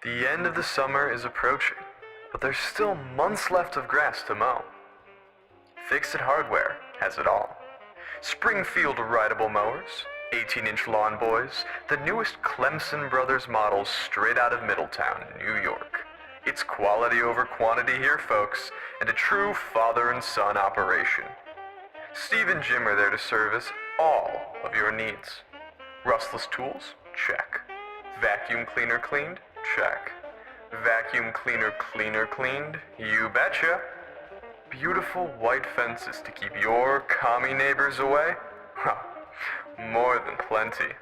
The end of the summer is approaching, but there's still months left of grass to mow. Fix-It Hardware has it all. Springfield rideable mowers, 18-inch lawn boys, the newest Clemson Brothers models straight out of Middletown, New York. It's quality over quantity here, folks, and a true father and son operation. Steve and Jim are there to service all of your needs. Rustless tools? Check. Vacuum cleaner cleaned? Check. Vacuum cleaner cleaned? You betcha. Beautiful white fences to keep your commie neighbors away? Huh, more than plenty.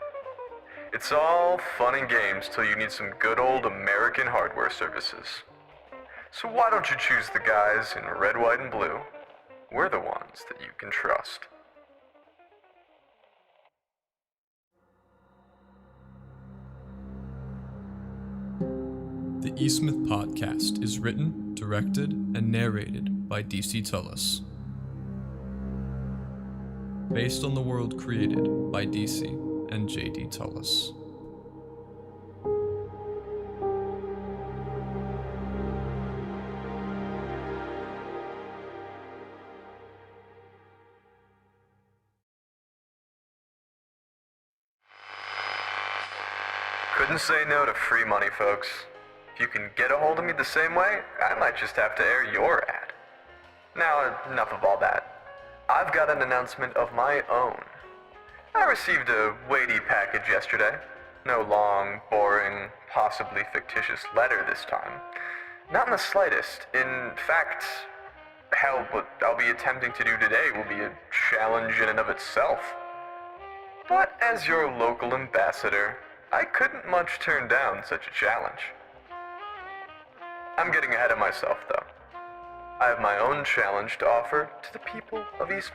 It's all fun and games till you need some good old American hardware services. So why don't you choose the guys in red, white, and blue? We're the ones that you can trust. The Eastmouth podcast is written, directed, and narrated by DC Tullis. Based on the world created by DC and JD Tullis. Couldn't say no to free money, folks. If you can get a hold of me the same way, I might just have to air your ad. Now, enough of all that. I've got an announcement of my own. I received a weighty package yesterday. No long, boring, possibly fictitious letter this time. Not in the slightest. In fact, hell, what I'll be attempting to do today will be a challenge in and of itself. But as your local ambassador, I couldn't much turn down such a challenge. I'm getting ahead of myself, though. I have my own challenge to offer to the people of Eastmouth.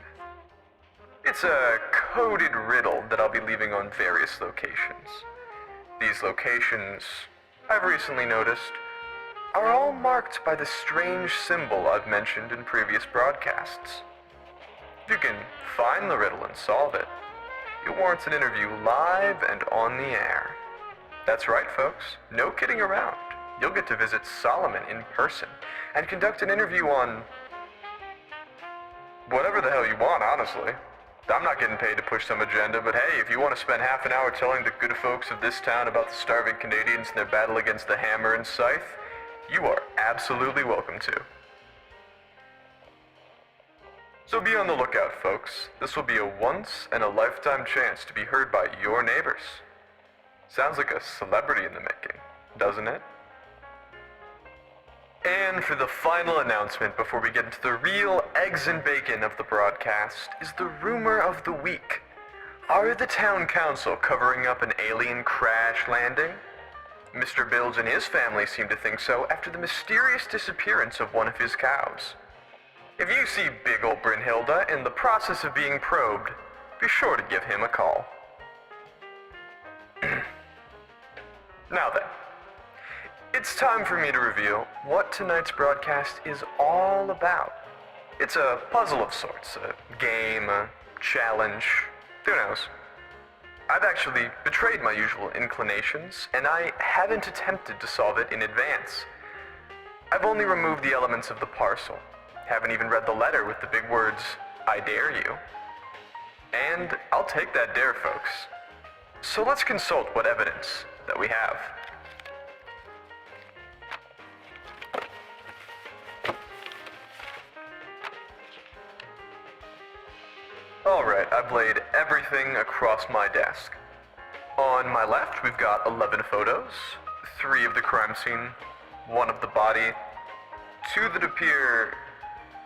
It's a coded riddle that I'll be leaving on various locations. These locations, I've recently noticed, are all marked by the strange symbol I've mentioned in previous broadcasts. If you can find the riddle and solve it, it warrants an interview live and on the air. That's right, folks. No kidding around. You'll get to visit Solomon in person and conduct an interview on whatever the hell you want, honestly. I'm not getting paid to push some agenda, but hey, if you want to spend half an hour telling the good folks of this town about the starving Canadians and their battle against the hammer and scythe, you are absolutely welcome to. So be on the lookout, folks. This will be a once-in-a-lifetime chance to be heard by your neighbors. Sounds like a celebrity in the making, doesn't it? And for the final announcement before we get into the real eggs and bacon of the broadcast is the rumor of the week. Are the town council covering up an alien crash landing? Mr. Bilge and his family seem to think so after the mysterious disappearance of one of his cows. If you see big ol' Brynhilda in the process of being probed, be sure to give him a call. Now then, it's time for me to reveal what tonight's broadcast is all about. It's a puzzle of sorts, a game, a challenge, who knows. I've actually betrayed my usual inclinations, and I haven't attempted to solve it in advance. I've only removed the elements of the parcel, haven't even read the letter with the big words, "I dare you." And I'll take that dare, folks. So let's consult what evidence that we have. Alright, I've laid everything across my desk. On my left, we've got 11 photos, 3 of the crime scene, 1 of the body, 2 that appear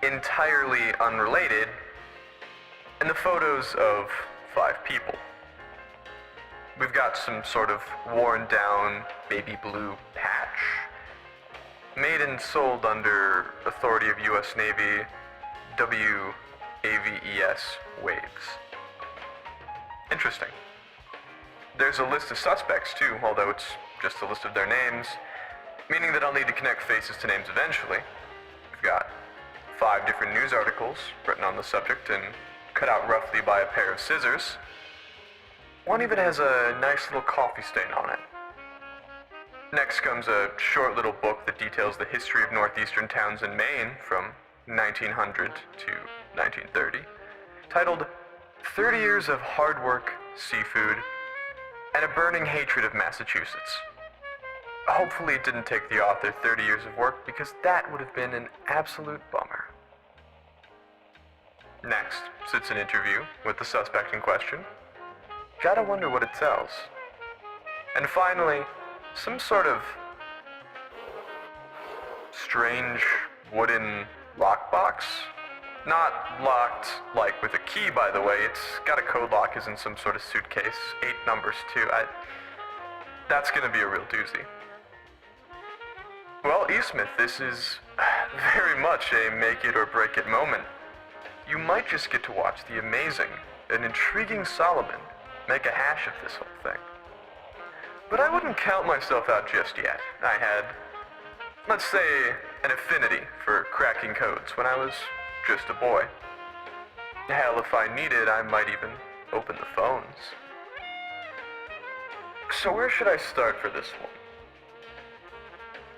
entirely unrelated, and the photos of 5 people. We've got some sort of worn down baby blue patch, made and sold under authority of U.S. Navy, WAVES waves. Interesting. There's a list of suspects too, although it's just a list of their names, meaning that I'll need to connect faces to names eventually. We've got 5 different news articles written on the subject and cut out roughly by a pair of scissors. One even has a nice little coffee stain on it. Next comes a short little book that details the history of northeastern towns in Maine from 1900 to 1930, titled 30 Years of Hard Work, Seafood, and a Burning Hatred of Massachusetts. Hopefully it didn't take the author 30 years of work, because that would have been an absolute bummer. Next sits an interview with the suspect in question. Gotta wonder what it tells. And finally, some sort of strange wooden lockbox. Not locked like with a key, by the way. It's got a code lock, is in some sort of suitcase. 8 numbers too. That's gonna be a real doozy. Well, Eastmouth, this is very much a make it or break it moment. You might just get to watch the amazing and intriguing Solomon make a hash of this whole thing. But I wouldn't count myself out just yet. I had, let's say, an affinity for cracking codes when I was just a boy. Hell, if I needed, I might even open the phones. So where should I start for this one?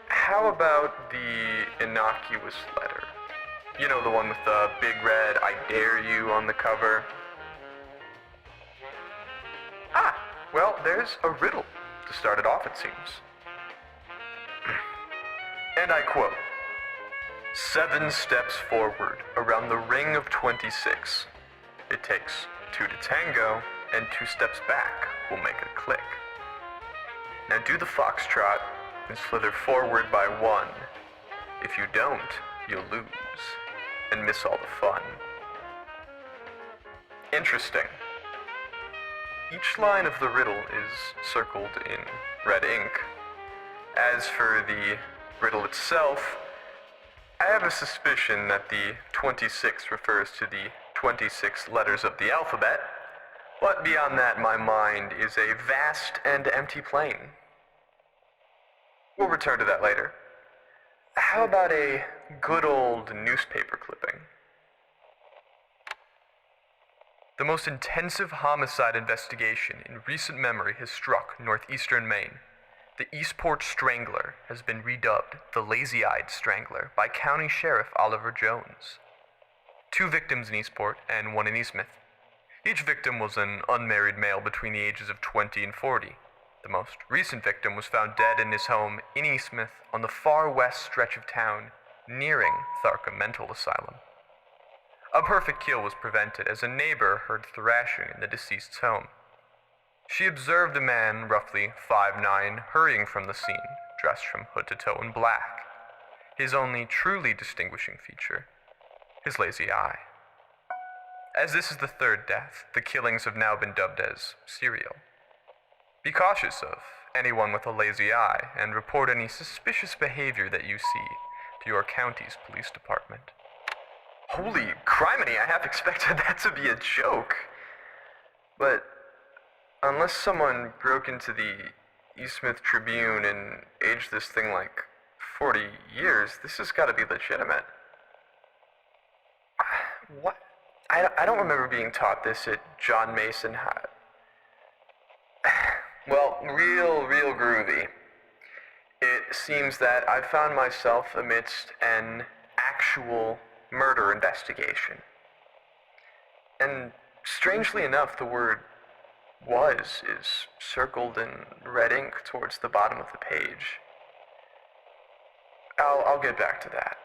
How about the innocuous letter? You know, the one with the big red "I dare you" on the cover? Ah, well, there's a riddle to start it off, it seems. And I quote, 7 steps forward around the ring of 26. It takes 2 to tango, and 2 steps back will make a click. Now do the foxtrot and slither forward by 1. If you don't, you'll lose and miss all the fun. Interesting. Each line of the riddle is circled in red ink. As for the riddle itself, I have a suspicion that the 26 refers to the 26 letters of the alphabet, but beyond that, my mind is a vast and empty plain. We'll return to that later. How about a good old newspaper clipping? The most intensive homicide investigation in recent memory has struck northeastern Maine. The Eastport Strangler has been redubbed the Lazy-Eyed Strangler by County Sheriff Oliver Jones. 2 victims in Eastport and 1 in Eastmouth. Each victim was an unmarried male between the ages of 20 and 40. The most recent victim was found dead in his home in Eastmouth on the far west stretch of town, nearing Tharcom Mental Asylum. A perfect kill was prevented as a neighbor heard thrashing in the deceased's home. She observed a man, roughly 5'9", hurrying from the scene, dressed from hood to toe in black. His only truly distinguishing feature, his lazy eye. As this is the 3rd death, the killings have now been dubbed as serial. Be cautious of anyone with a lazy eye and report any suspicious behavior that you see to your county's police department. Holy criminy, I half expected that to be a joke. But unless someone broke into the Eastmouth Tribune and aged this thing like 40 years, this has got to be legitimate. What? I don't remember being taught this at John Mason High. Well, real groovy. It seems that I've found myself amidst an actual murder investigation. And strangely enough, the word "was" is circled in red ink towards the bottom of the page. I'll get back to that.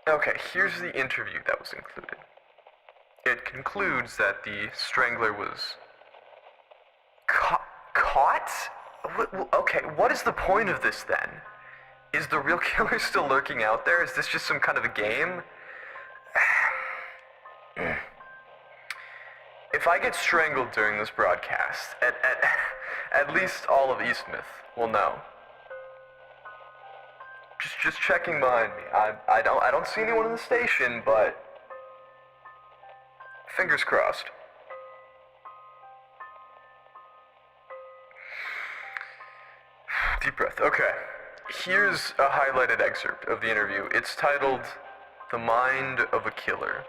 Okay, here's the interview that was included. It concludes that the strangler was caught? Okay, what is the point of this then? Is the real killer still lurking out there? Is this just some kind of a game? If I get strangled during this broadcast, at least all of Eastmouth will know. Just checking behind me. I don't see anyone in the station, but fingers crossed. Deep breath. Okay. Here's a highlighted excerpt of the interview. It's titled "The Mind of a Killer."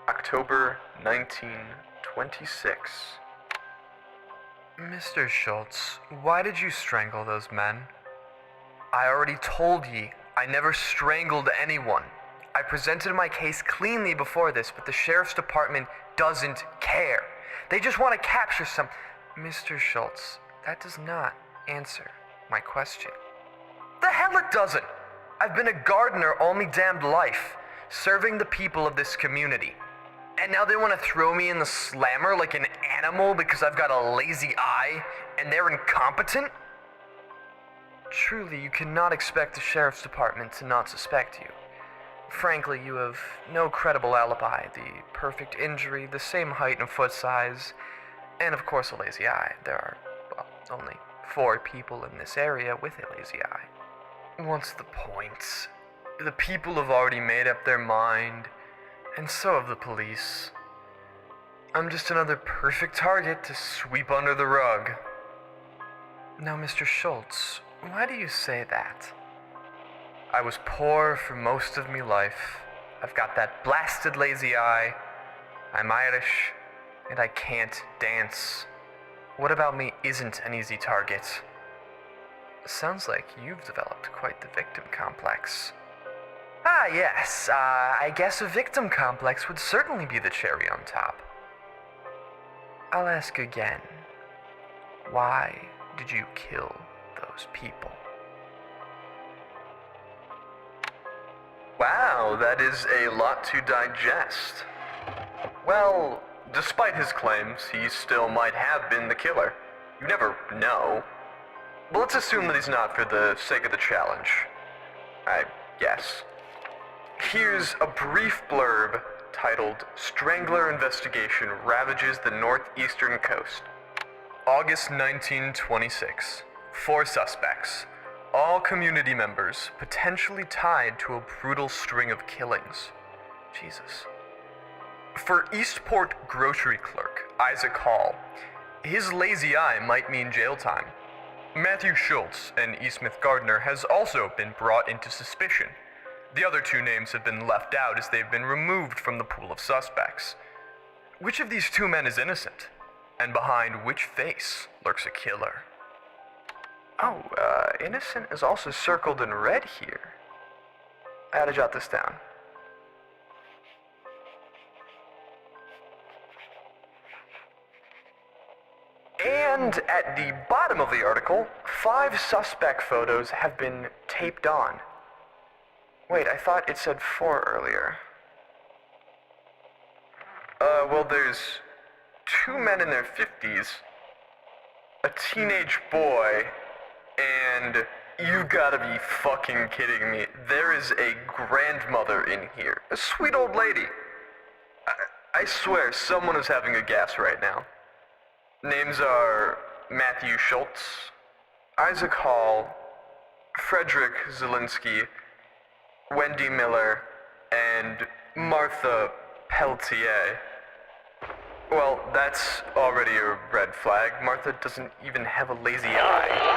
October 1926. Mr. Schultz, why did you strangle those men? I already told ye, I never strangled anyone. I presented my case cleanly before this, but the sheriff's department doesn't care. They just want to capture some... Mr. Schultz, that does not answer my question. The hell it doesn't! I've been a gardener all me damned life, serving the people of this community. And now they want to throw me in the slammer like an animal because I've got a lazy eye and they're incompetent? Truly, you cannot expect the sheriff's department to not suspect you. Frankly, you have no credible alibi, the perfect injury, the same height and foot size, and of course a lazy eye. There are, well, only 4 people in this area with a lazy eye. What's the point? The people have already made up their mind, and so have the police. I'm just another perfect target to sweep under the rug. Now, Mr. Schultz, why do you say that? I was poor for most of me life. I've got that blasted lazy eye. I'm Irish, and I can't dance. What about me isn't an easy target? Sounds like you've developed quite the victim complex. Ah, yes, I guess a victim complex would certainly be the cherry on top. I'll ask again. Why did you kill those people? Wow, that is a lot to digest. Well, despite his claims, he still might have been the killer. You never know. But let's assume that he's not for the sake of the challenge. I guess. Here's a brief blurb titled Strangler Investigation Ravages the Northeastern Coast. August 1926. 4 suspects. All community members potentially tied to a brutal string of killings. Jesus. For Eastport grocery clerk Isaac Hall, his lazy eye might mean jail time. Matthew Schultz, an Eastmouth gardener, has also been brought into suspicion. The other 2 names have been left out as they've been removed from the pool of suspects. Which of these 2 men is innocent? And behind which face lurks a killer? Oh, innocent is also circled in red here. I had to jot this down. And at the bottom of the article, 5 suspect photos have been taped on. Wait, I thought it said 4 earlier. Well, there's 2 men in their 50s, a teenage boy, and you've gotta be fucking kidding me. There is a grandmother in here, a sweet old lady. I swear, someone is having a gas right now. Names are Matthew Schultz, Isaac Hall, Frederick Zielinski, Wendy Miller, and Martha Peltier. Well, that's already a red flag. Martha doesn't even have a lazy eye.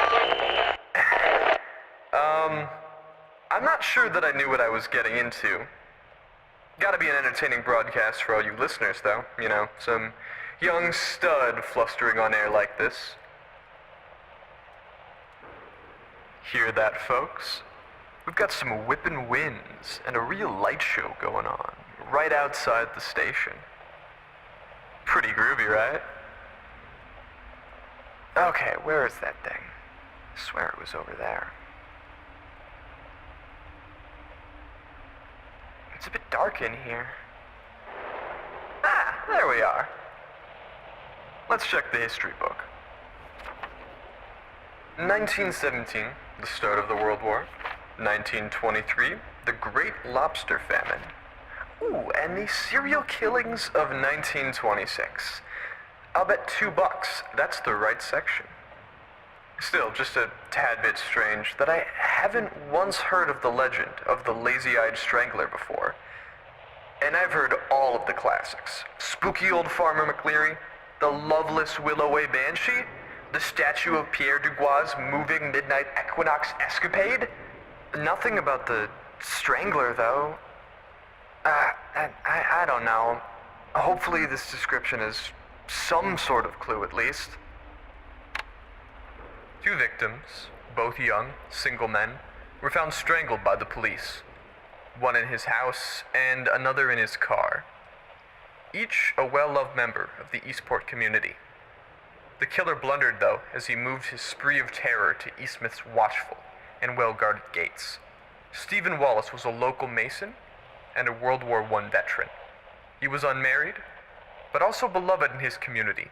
I'm not sure that I knew what I was getting into. Gotta be an entertaining broadcast for all you listeners, though. You know, some young stud flustering on air like this. Hear that, folks? We've got some whipping winds and a real light show going on right outside the station. Pretty groovy, right? Okay, where is that thing? I swear it was over there. It's a bit dark in here. Ah, there we are. Let's check the history book. 1917, the start of the World War. 1923, the Great Lobster Famine. Ooh, and the serial killings of 1926. I'll bet $2 that's the right section. Still, just a tad bit strange that I haven't once heard of the legend of the lazy-eyed strangler before. And I've heard all of the classics. Spooky Old Farmer McLeary, the loveless Willoway Banshee, the statue of Pierre Dubois' moving midnight equinox escapade. Nothing about the strangler, though. I don't know. Hopefully this description is some sort of clue, at least. Two victims, both young, single men, were found strangled by the police, one in his house and another in his car, each a well-loved member of the Eastport community. The killer blundered, though, as he moved his spree of terror to Eastmouth's watchful and well-guarded gates. Stephen Wallace was a local Mason and a World War I veteran. He was unmarried, but also beloved in his community.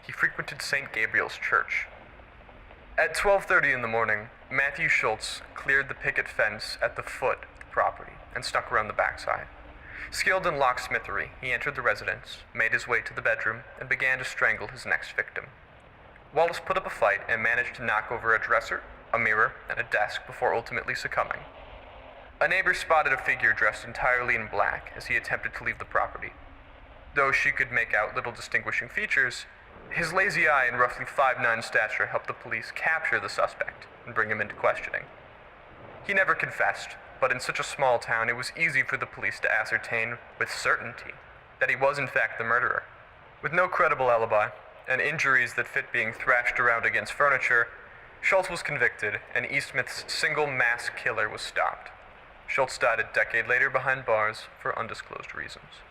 He frequented St. Gabriel's Church. At 12:30 in the morning, Matthew Schultz cleared the picket fence at the foot of the property and snuck around the backside. Skilled in locksmithery, he entered the residence, made his way to the bedroom, and began to strangle his next victim. Wallace put up a fight and managed to knock over a dresser, a mirror, and a desk before ultimately succumbing. A neighbor spotted a figure dressed entirely in black as he attempted to leave the property. Though she could make out little distinguishing features, his lazy eye and roughly 5'9" stature helped the police capture the suspect and bring him into questioning. He never confessed, but in such a small town it was easy for the police to ascertain with certainty that he was in fact the murderer. With no credible alibi and injuries that fit being thrashed around against furniture, Schultz was convicted and Eastmouth's single mass killer was stopped. Schultz died a decade later behind bars for undisclosed reasons.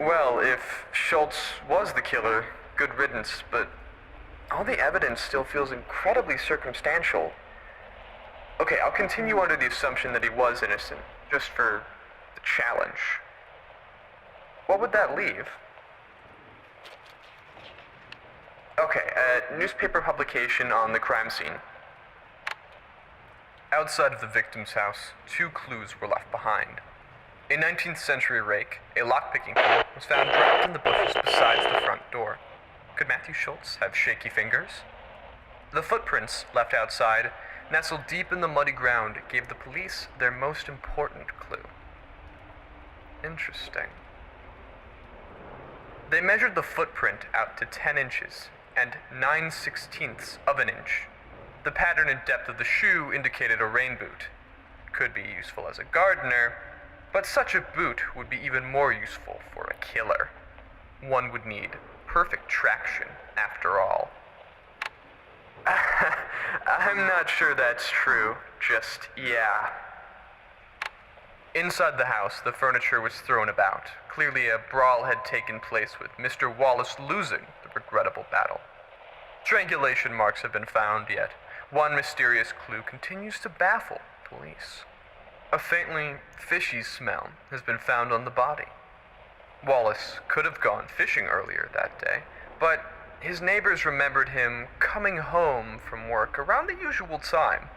Well, if Schultz was the killer, good riddance, but all the evidence still feels incredibly circumstantial. Okay, I'll continue under the assumption that he was innocent, just for the challenge. What would that leave? Okay, a newspaper publication on the crime scene. Outside of the victim's house, two clues were left behind. A 19th century rake, a lockpicking tool, was found dropped in the bushes beside the front door. Could Matthew Schultz have shaky fingers? The footprints left outside, nestled deep in the muddy ground, gave the police their most important clue. Interesting. They measured the footprint out to 10 inches and 9/16 of an inch. The pattern and depth of the shoe indicated a rain boot. Could be useful as a gardener, but such a boot would be even more useful for a killer. One would need perfect traction, after all. I'm not sure that's true, just yeah. Inside the house, the furniture was thrown about. Clearly a brawl had taken place with Mr. Wallace losing the regrettable battle. Strangulation marks have been found, yet one mysterious clue continues to baffle police. A faintly fishy smell has been found on the body. Wallace could have gone fishing earlier that day, but his neighbors remembered him coming home from work around the usual time,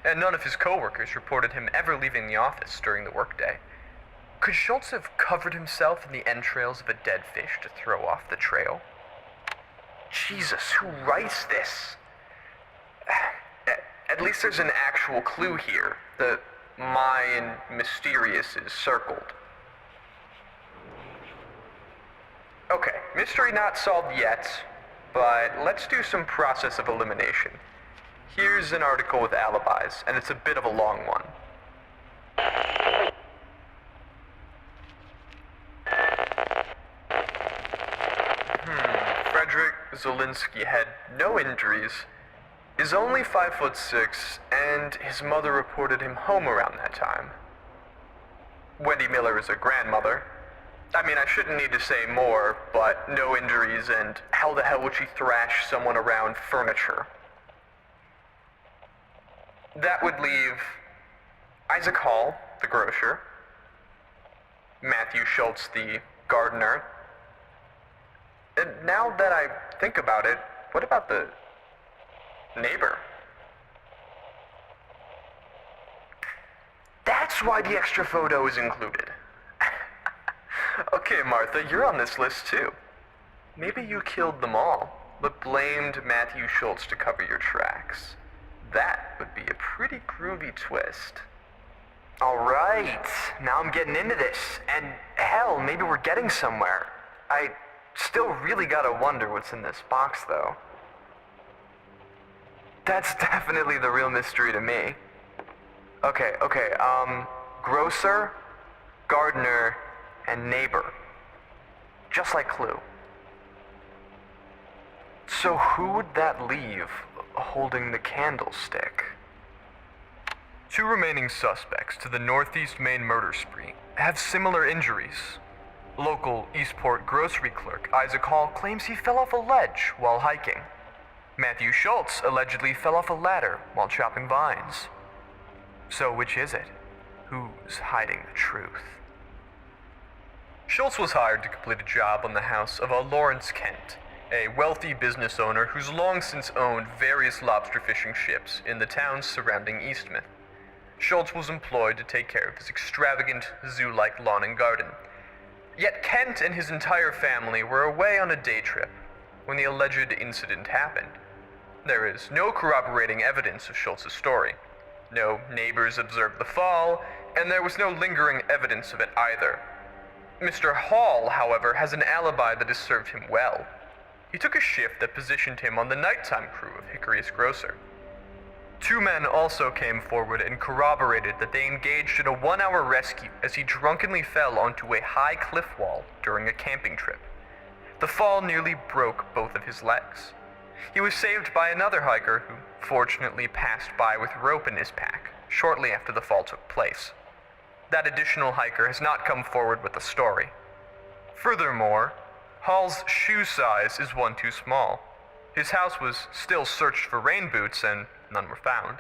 and none of his coworkers reported him ever leaving the office during the workday. Could Schultz have covered himself in the entrails of a dead fish to throw off the trail? Jesus, who writes this? At least there's an actual clue here. The "my" and "mysterious" is circled. Okay, mystery not solved yet, but let's do some process of elimination. Here's an article with alibis, and it's a bit of a long one. Frederick Zielinski had no injuries, is only 5'6", and his mother reported him home around that time. Wendy Miller is a grandmother. I mean, I shouldn't need to say more, but no injuries, and how the hell would she thrash someone around furniture? That would leave Isaac Hall, the grocer, Matthew Schultz, the gardener. And now that I think about it, what about the neighbor? That's why the extra photo is included. Okay, Martha, you're on this list too. Maybe you killed them all, but blamed Matthew Schultz to cover your tracks. That would be a pretty groovy twist. Alright, now I'm getting into this, and hell, maybe we're getting somewhere. I still really gotta wonder what's in this box, though. That's definitely the real mystery to me. Okay, grocer, gardener, and neighbor. Just like Clue. So who would that leave holding the candlestick? Two remaining suspects to the Northeast Maine murder spree have similar injuries. Local Eastport grocery clerk Isaac Hall claims he fell off a ledge while hiking. Matthew Schultz allegedly fell off a ladder while chopping vines. So which is it? Who's hiding the truth? Schultz was hired to complete a job on the house of a Lawrence Kent, a wealthy business owner who's long since owned various lobster fishing ships in the towns surrounding Eastmouth. Schultz was employed to take care of his extravagant, zoo-like lawn and garden. Yet Kent and his entire family were away on a day trip when the alleged incident happened. There is no corroborating evidence of Schultz's story. No neighbors observed the fall, and there was no lingering evidence of it either. Mr. Hall, however, has an alibi that has served him well. He took a shift that positioned him on the nighttime crew of Hickory's grocer. Two men also came forward and corroborated that they engaged in a 1-hour rescue as he drunkenly fell onto a high cliff wall during a camping trip. The fall nearly broke both of his legs. He was saved by another hiker who fortunately passed by with rope in his pack shortly after the fall took place. That additional hiker has not come forward with a story. Furthermore, Hall's shoe size is one too small. His house was still searched for rain boots and none were found.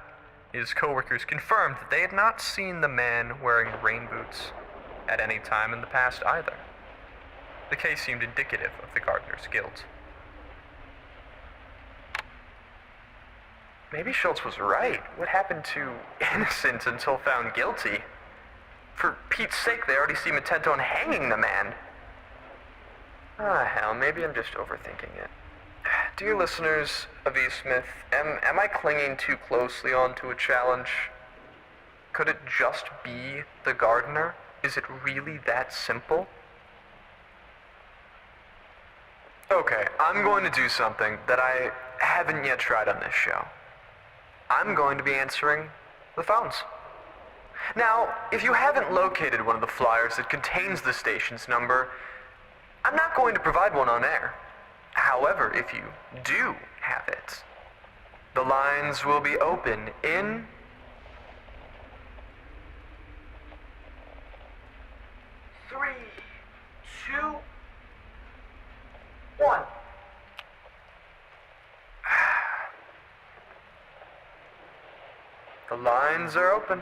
His coworkers confirmed that they had not seen the man wearing rain boots at any time in the past either. The case seemed indicative of the gardener's guilt. Maybe Schultz was right. What happened to innocent until found guilty? For Pete's sake, they already seem intent on hanging the man. Ah, hell, maybe I'm just overthinking it. Dear listeners of Eastmouth, am I clinging too closely onto a challenge? Could it just be the gardener? Is it really that simple? Okay, I'm going to do something that I haven't yet tried on this show. I'm going to be answering the phones. Now, if you haven't located one of the flyers that contains the station's number, I'm not going to provide one on air. However, if you do have it, the lines will be open in 3, 2, 1. The lines are open.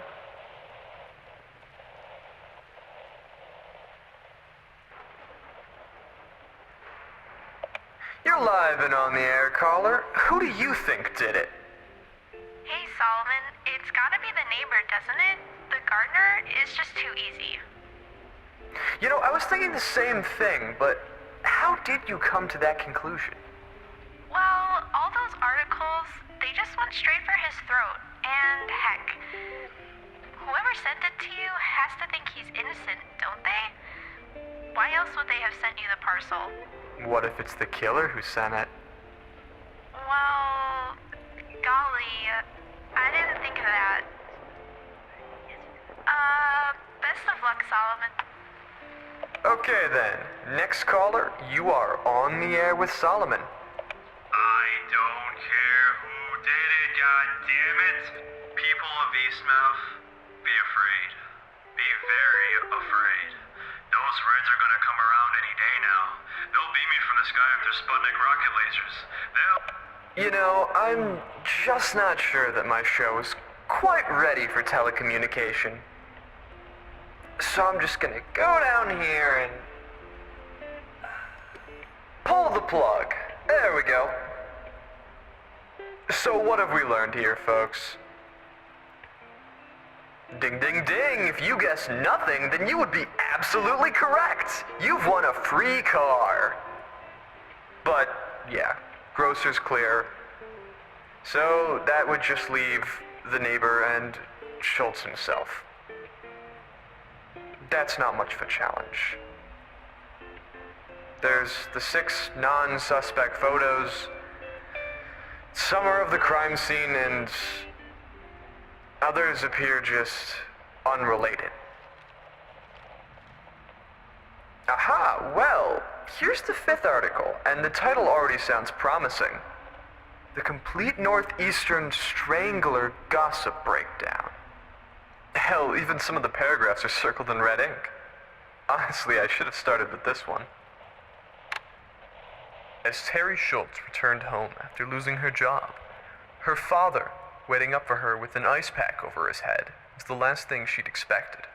You're live and on the air, caller. Who do you think did it? Hey, Solomon. It's gotta be the neighbor, doesn't it? The gardener is just too easy. You know, I was thinking the same thing, but how did you come to that conclusion? Well, all those articles, they just went straight for his throat. And heck, whoever sent it to you has to think he's innocent, don't they? Why else would they have sent you the parcel? What if it's the killer who sent it? Well, golly, I didn't think of that. Best of luck, Solomon. Okay then, next caller, you are on the air with Solomon. I don't care who did it, goddammit. People of Eastmouth, be afraid. Be very afraid. Those Reds are gonna come around any day now. They'll beam me from the sky with their Sputnik rocket lasers. You know, I'm just not sure that my show is quite ready for telecommunication. So I'm just gonna go down here and pull the plug. There we go. So what have we learned here, folks? Ding, ding, ding. If you guessed nothing, then you would be absolutely correct. You've won a free car. But, yeah, grocer's clear. So that would just leave the neighbor and Schultz himself. That's not much of a challenge. There's the 6 non-suspect photos. Some are of the crime scene and others appear just unrelated. Aha, well, here's the fifth article, and the title already sounds promising. The Complete Northeastern Strangler Gossip Breakdown. Hell, even some of the paragraphs are circled in red ink. Honestly, I should have started with this one. As Terry Schultz returned home after losing her job, her father, waiting up for her with an ice pack over his head, was the last thing she'd expected.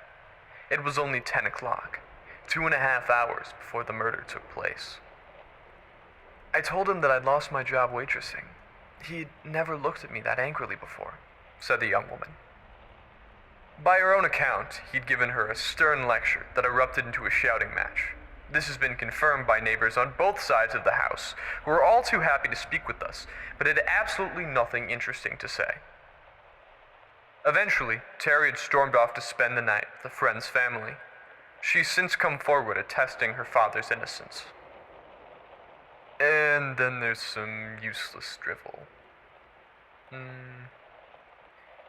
It was only 10 o'clock, 2.5 hours before the murder took place. I told him that I'd lost my job waitressing. He'd never looked at me that angrily before, said the young woman. By her own account, he'd given her a stern lecture that erupted into a shouting match. This has been confirmed by neighbors on both sides of the house, who were all too happy to speak with us, but had absolutely nothing interesting to say. Eventually, Terry had stormed off to spend the night with a friend's family. She's since come forward attesting her father's innocence. And then there's some useless drivel.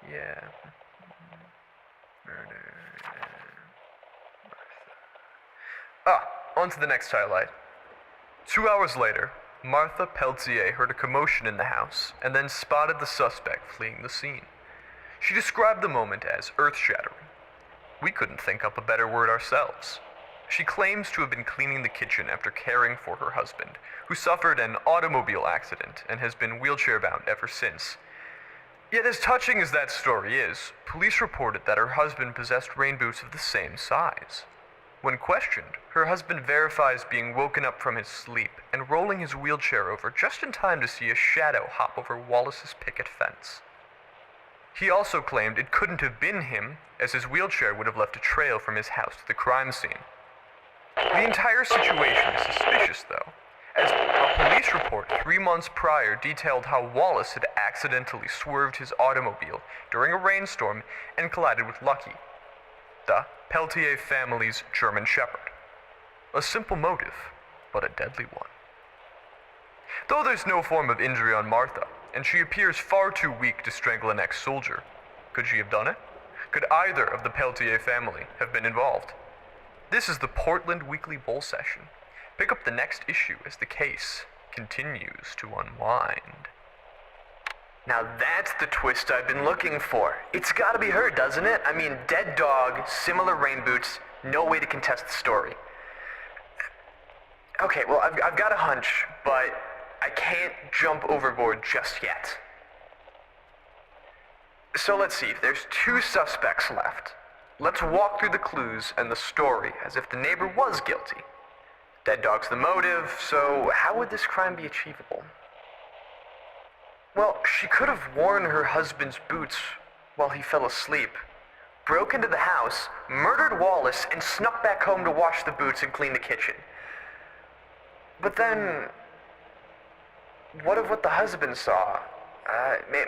Yeah. Murder. On to the next highlight. 2 hours later, Martha Peltier heard a commotion in the house and then spotted the suspect fleeing the scene. She described the moment as earth-shattering. We couldn't think up a better word ourselves. She claims to have been cleaning the kitchen after caring for her husband, who suffered an automobile accident and has been wheelchair-bound ever since. Yet as touching as that story is, police reported that her husband possessed rain boots of the same size. When questioned, her husband verifies being woken up from his sleep and rolling his wheelchair over just in time to see a shadow hop over Wallace's picket fence. He also claimed it couldn't have been him, as his wheelchair would have left a trail from his house to the crime scene. The entire situation is suspicious, though, as a police report 3 months prior detailed how Wallace had accidentally swerved his automobile during a rainstorm and collided with Lucky, the Peltier family's German Shepherd. A simple motive, but a deadly one. Though there's no form of injury on Martha, and she appears far too weak to strangle an ex-soldier, could she have done it? Could either of the Peltier family have been involved? This is the Portland Weekly Bull Session. Pick up the next issue as the case continues to unwind. Now that's the twist I've been looking for. It's gotta be her, doesn't it? I mean, dead dog, similar rain boots, no way to contest the story. Okay, well, I've got a hunch, but I can't jump overboard just yet. So let's see, there's 2 suspects left. Let's walk through the clues and the story as if the neighbor was guilty. Dead dog's the motive, so how would this crime be achievable? Well, she could have worn her husband's boots while he fell asleep, broke into the house, murdered Wallace, and snuck back home to wash the boots and clean the kitchen. But then, what of what the husband saw?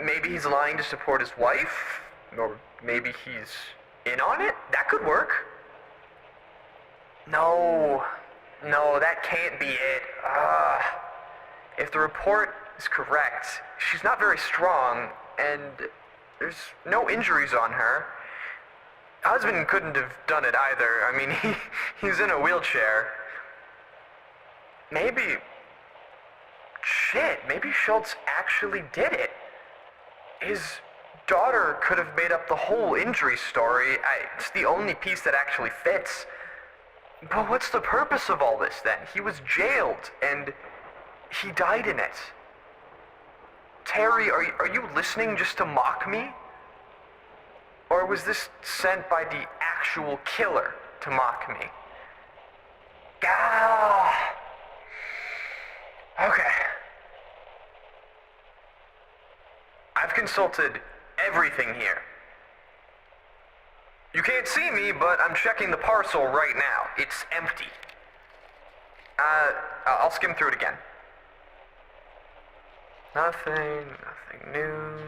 Maybe he's lying to support his wife? Or maybe he's in on it? That could work. No, that can't be it. If the report is correct, she's not very strong, and there's no injuries on her. Husband couldn't have done it either. I mean, he's in a wheelchair. Maybe Schultz actually did it. His daughter could have made up the whole injury story. It's the only piece that actually fits. But what's the purpose of all this then? He was jailed, and he died in it. Terry, are you listening just to mock me? Or was this sent by the actual killer to mock me? Okay. I've consulted everything here. You can't see me, but I'm checking the parcel right now. It's empty. I'll skim through it again. Nothing new.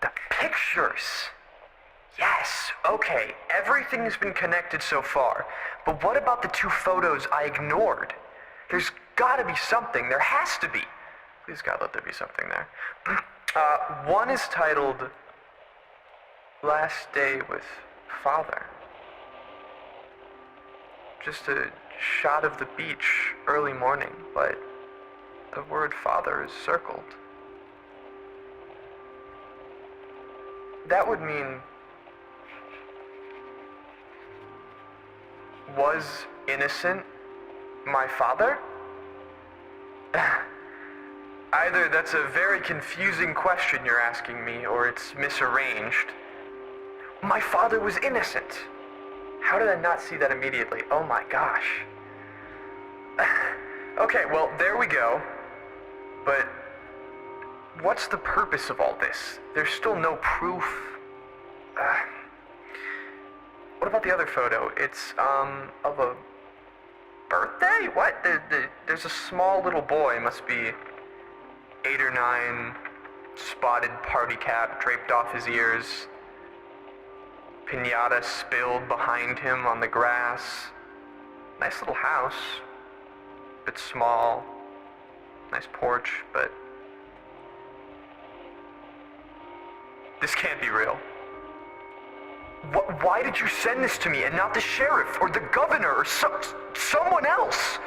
The pictures! Yes, okay, everything's been connected so far. But what about the 2 photos I ignored? There's gotta be something, there has to be. Please God, let there be something there. One is titled Last Day with father. Just a shot of the beach early morning, but the word father is circled. That would mean, was innocent my father? Either that's a very confusing question you're asking me, or it's misarranged. My father was innocent. How did I not see that immediately? Oh my gosh. Okay, well, there we go. But what's the purpose of all this? There's still no proof. What about the other photo? It's, of a birthday? What? There's a small little boy, must be 8 or 9, spotted party cap draped off his ears. Piñata spilled behind him on the grass. Nice little house. Bit small. Nice porch, but this can't be real. Why did you send this to me and not the sheriff or the governor or someone else?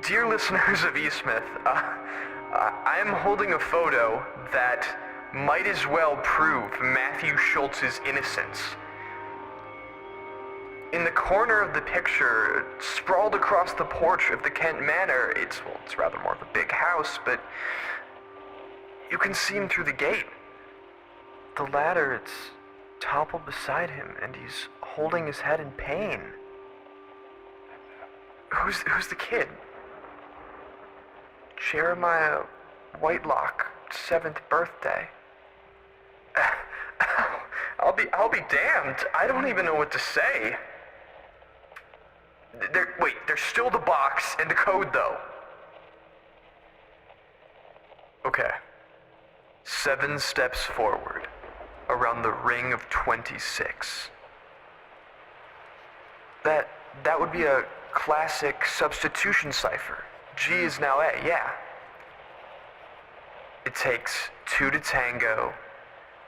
Dear listeners of Eastmouth, I am holding a photo that might as well prove Matthew Schultz's innocence. In the corner of the picture, sprawled across the porch of the Kent Manor, it's rather more of a big house, but you can see him through the gate. The ladder, it's toppled beside him, and he's holding his head in pain. Who's the kid? Jeremiah Whitelock, 7th birthday. I'll be damned. I don't even know what to say. There's still the box and the code, though. Okay. 7 steps forward, around the ring of 26. That would be a classic substitution cipher. G is now A, yeah. It takes 2 to tango,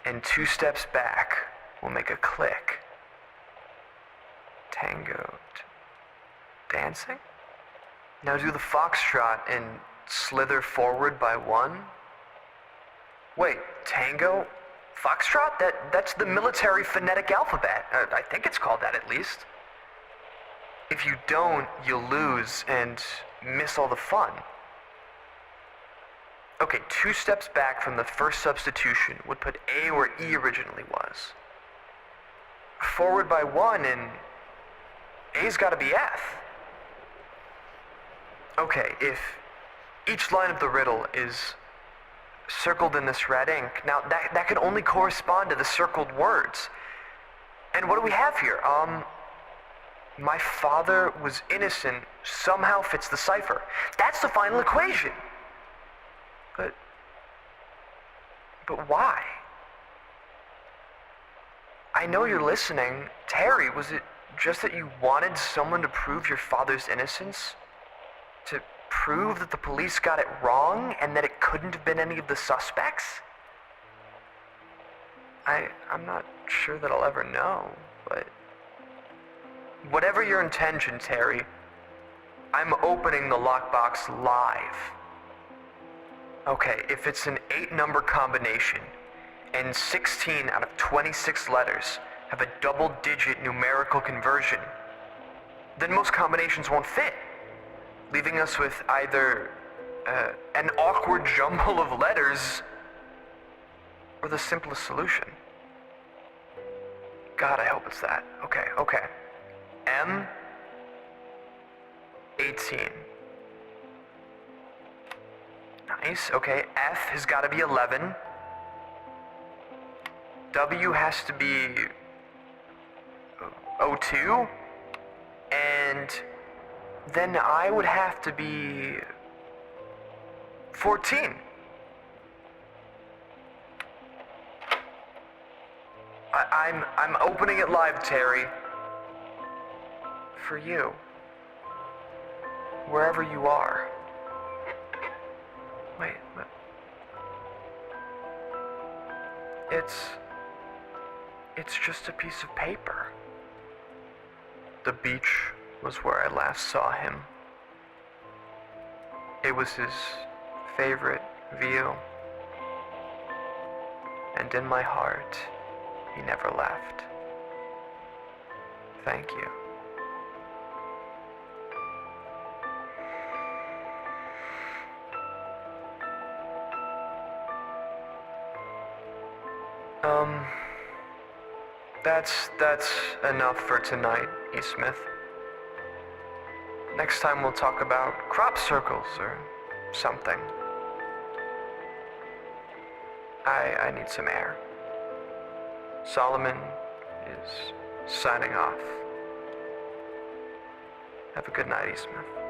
and 2 steps back will make a click. Tango. Dancing? Now do the foxtrot and slither forward by 1. Wait, tango? Foxtrot? That's the military phonetic alphabet. I think it's called that at least. If you don't, you'll lose and miss all the fun. Okay, 2 steps back from the first substitution would put A where E originally was. Forward by 1 and A's gotta be F. Okay, if each line of the riddle is circled in this red ink, now that can only correspond to the circled words. And what do we have here? My father was innocent somehow fits the cipher. That's the final equation. But why? I know you're listening. Terry, was it just that you wanted someone to prove your father's innocence? To prove that the police got it wrong and that it couldn't have been any of the suspects? I'm not sure that I'll ever know, but whatever your intention, Terry, I'm opening the lockbox live. Okay, if it's an 8-number combination, and 16 out of 26 letters have a double-digit numerical conversion, then most combinations won't fit, leaving us with either an awkward jumble of letters or the simplest solution. God, I hope it's that. Okay. M, 18. Nice, okay. F has got to be 11. W has to be 02. And then I would have to be 14. I'm opening it live, Terry. For you. Wherever you are. Wait. It's It's just a piece of paper. The beach was where I last saw him. It was his favorite view. And in my heart, he never left. Thank you. That's enough for tonight, Eastmouth. Next time we'll talk about crop circles or something. I need some air. Solomon is signing off. Have a good night, Eastmouth.